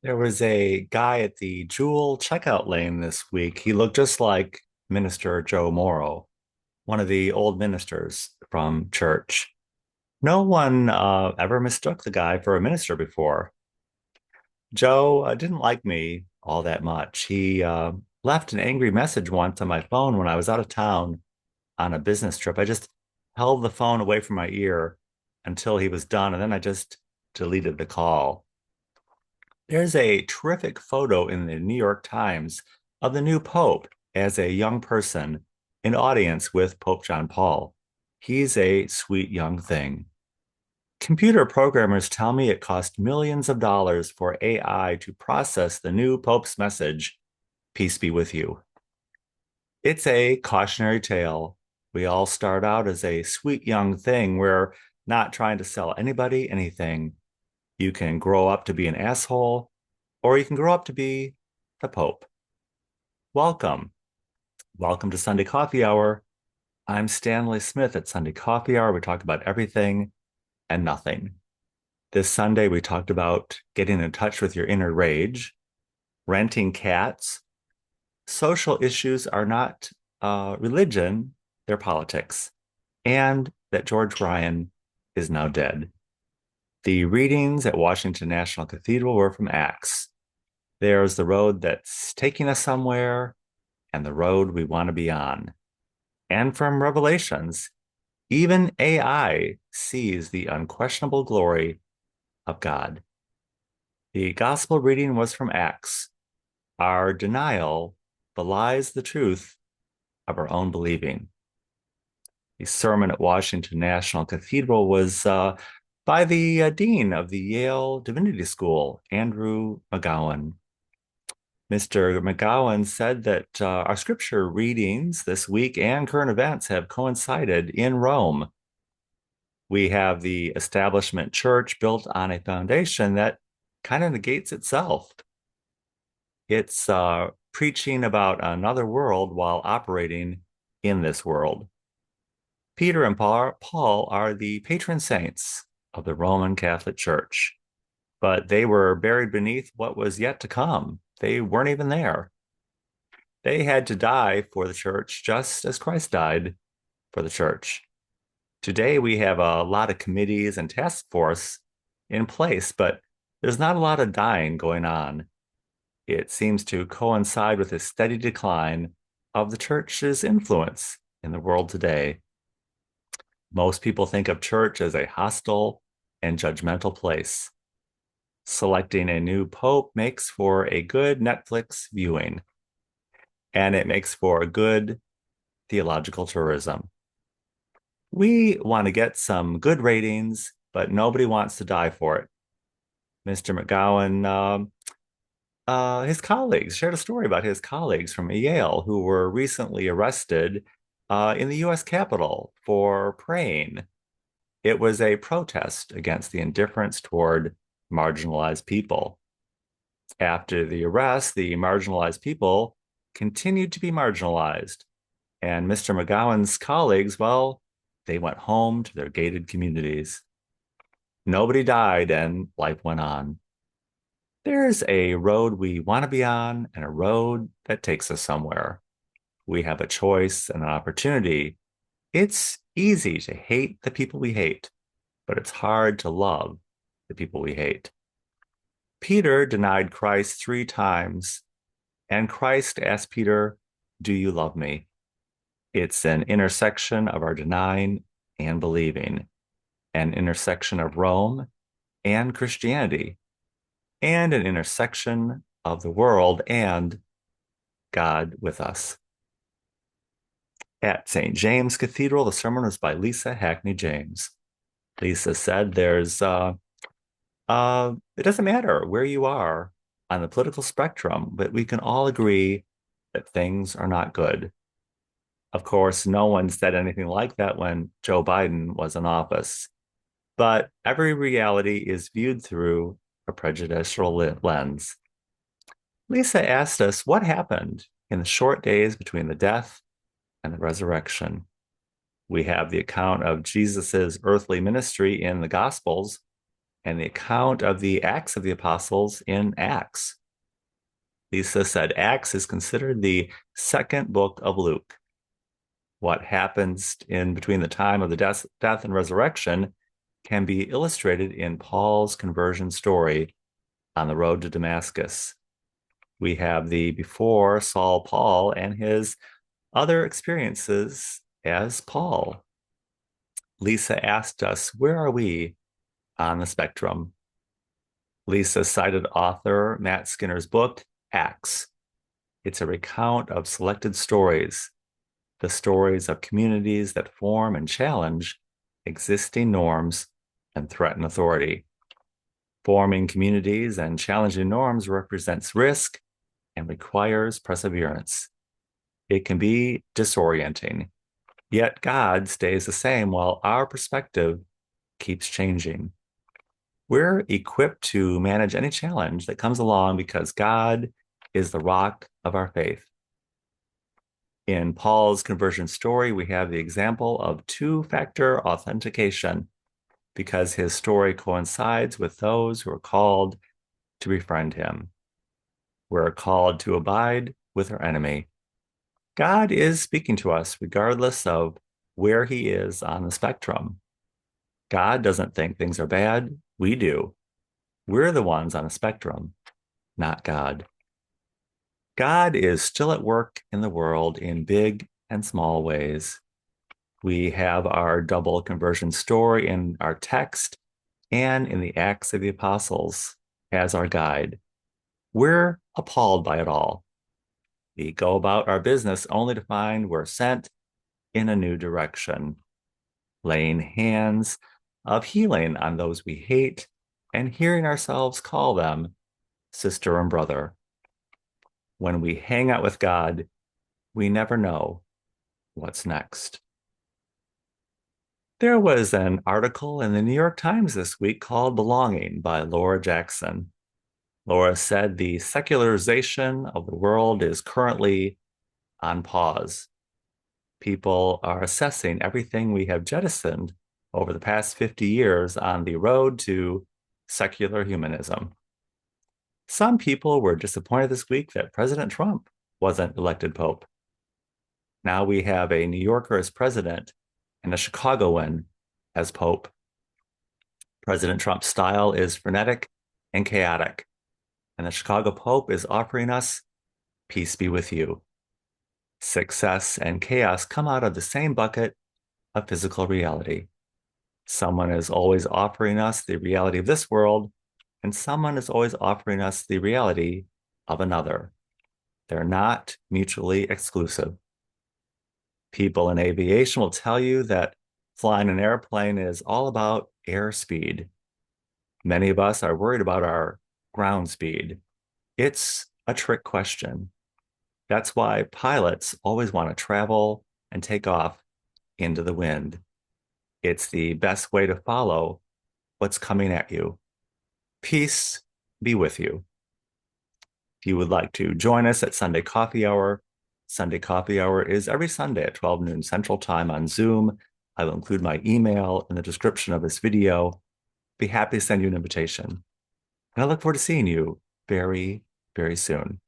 There was a guy at the Jewel checkout lane this week. He looked just like Minister Joe Morrow, one of the old ministers from church. No one ever mistook the guy for a minister before. Joe didn't like me all that much. He left an angry message once on my phone when I was out of town on a business trip. I just held the phone away from my ear until he was done, and then I just deleted the call. There's a terrific photo in the New York Times of the new Pope as a young person in audience with Pope John Paul. He's a sweet young thing. Computer programmers tell me it cost millions of dollars for AI to process the new Pope's message, peace be with you. It's a cautionary tale. We all start out as a sweet young thing. We're not trying to sell anybody anything. You can grow up to be an asshole, or you can grow up to be the Pope. Welcome. Welcome to Sunday Coffee Hour. I'm Stanley Smith at Sunday Coffee Hour. We talk about everything and nothing. This Sunday, we talked about getting in touch with your inner rage, renting cats. Social issues are not religion, they're politics, and that George Ryan is now dead. The readings at Washington National Cathedral were from Acts. There's the road that's taking us somewhere and the road we want to be on. And from Revelations, even AI sees the unquestionable glory of God. The gospel reading was from Acts. Our denial belies the truth of our own believing. The sermon at Washington National Cathedral was by the dean of the Yale Divinity School, Andrew McGowan. Mr. McGowan said that our scripture readings this week and current events have coincided in Rome. We have the establishment church built on a foundation that kind of negates itself. It's preaching about another world while operating in this world. Peter and Paul are the patron saints of the Roman Catholic Church, but they were buried beneath what was yet to come. They weren't even there. They had to die for the church just as Christ died for the church. Today, we have a lot of committees and task force in place, but there's not a lot of dying going on. It seems to coincide with a steady decline of the church's influence in the world today. Most people think of church as a hostile and judgmental place. Selecting a new pope makes for a good Netflix viewing, and it makes for a good theological tourism. We want to get some good ratings, but nobody wants to die for it. Mr. McGowan, his colleagues shared a story about his colleagues from Yale who were recently arrested in the US Capitol for praying. It was a protest against the indifference toward marginalized people. After the arrest, the marginalized people continued to be marginalized. And Mr. McGowan's colleagues, well, they went home to their gated communities. Nobody died and life went on. There's a road we want to be on and a road that takes us somewhere. We have a choice and an opportunity. It's easy to hate the people we hate, but it's hard to love the people we hate. Peter denied Christ 3 times, and Christ asked Peter, "Do you love me?" It's an intersection of our denying and believing, an intersection of Rome and Christianity, and an intersection of the world and God with us. At St. James Cathedral, the sermon was by Lisa Hackney James. Lisa said it doesn't matter where you are on the political spectrum, but we can all agree that things are not good. Of course, no one said anything like that when Joe Biden was in office, but every reality is viewed through a prejudicial lens. Lisa asked us what happened in the short days between the death and the resurrection. We have the account of Jesus's earthly ministry in the Gospels, and the account of the Acts of the Apostles in Acts. Lisa said Acts is considered the second book of Luke. What happens in between the time of the death and resurrection can be illustrated in Paul's conversion story on the road to Damascus. We have the before Saul Paul and his other experiences as Paul. Lisa asked us, where are we on the spectrum? Lisa cited author Matt Skinner's book, Acts. It's a recount of selected stories, the stories of communities that form and challenge existing norms and threaten authority. Forming communities and challenging norms represents risk and requires perseverance. It can be disorienting, yet God stays the same while our perspective keeps changing. We're equipped to manage any challenge that comes along because God is the rock of our faith. In Paul's conversion story, we have the example of two-factor authentication because his story coincides with those who are called to befriend him. We're called to abide with our enemy. God is speaking to us regardless of where he is on the spectrum. God doesn't think things are bad. We do. We're the ones on the spectrum, not God. God is still at work in the world in big and small ways. We have our double conversion story in our text and in the Acts of the Apostles as our guide. We're appalled by it all. We go about our business only to find we're sent in a new direction, laying hands of healing on those we hate and hearing ourselves call them sister and brother. When we hang out with God, we never know what's next. There was an article in the New York Times this week called Belonging by Laura Jackson. Laura said the secularization of the world is currently on pause. People are assessing everything we have jettisoned over the past 50 years on the road to secular humanism. Some people were disappointed this week that President Trump wasn't elected Pope. Now we have a New Yorker as president and a Chicagoan as Pope. President Trump's style is frenetic and chaotic, and the Chicago Pope is offering us peace be with you. Success and chaos come out of the same bucket of physical reality. Someone is always offering us the reality of this world, and someone is always offering us the reality of another. They're not mutually exclusive. People in aviation will tell you that flying an airplane is all about airspeed. Many of us are worried about our ground speed. It's a trick question. That's why pilots always want to travel and take off into the wind. It's the best way to follow what's coming at you. Peace be with you. If you would like to join us at Sunday Coffee Hour is every Sunday at 12 noon Central Time on Zoom. I will include my email in the description of this video. Be happy to send you an invitation. And I look forward to seeing you very, very soon.